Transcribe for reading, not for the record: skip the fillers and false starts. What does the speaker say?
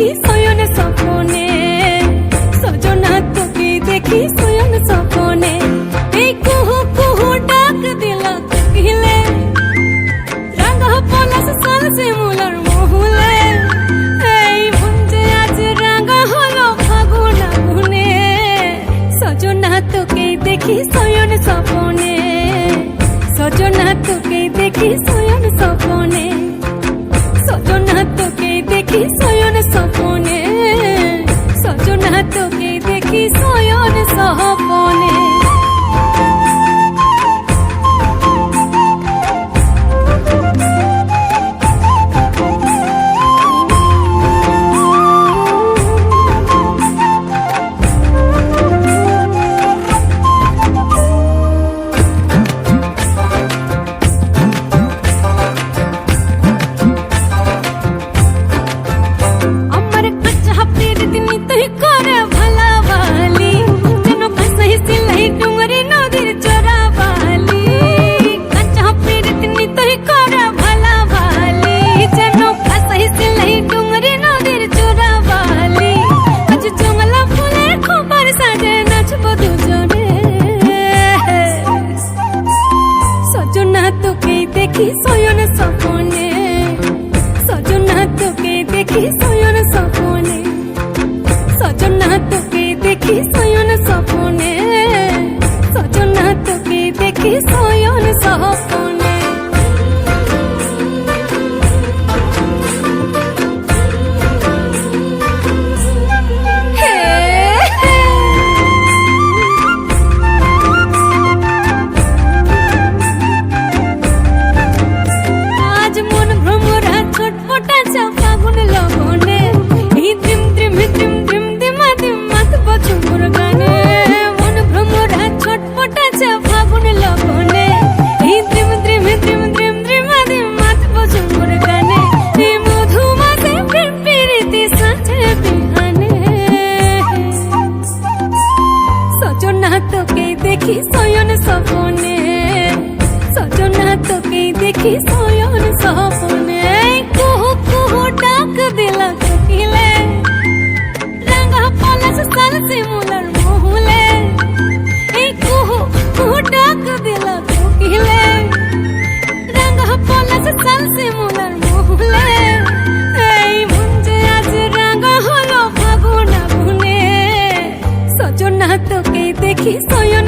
দেখি শয়ন স্বপনে, সজনা তোকে দেখি শয়ন স্বপনে। এই কুহু কুহু ডাক দিল কোকিলে, রাঙা পলাশ সাল শিমুলার মহুলে। এই মন যে আজ রাঙা হলো ফাগুন আগুনে, সজনা তোকে দেখি শয়ন স্বপনে, সজনা তোকে দেখি শয়ন স্বপনে, সজনা তোকে দেখি শয়ন স্বপনে, সজনা তোকে দেখি শয়ন স্বপনে। দেখি শয়ন স্বপনে, সজনা তোকে দেখি শয়ন স্বপনে, সজনা তোকে দেখি শয়ন স্বপনে, সজনা তোকে দেখি শয়ন স্বপনে। তোকে দেখি শয়ন স্বপনে, সজনা তোকে দেখি শয়ন স্বপনে। কুহু কুহু ডাক দিল কোকিলে, রাঙা পলাশ সাল শিমুলার মহুলে। এই কুহু কুহু ডাক দিল কোকিলে, রাঙা পলাশ সাল শিমুলার মহুলে। এই মন যে আজ রাঙা হলো ফাগুন আগুনে, সজনা তোকে দেখি শয়ন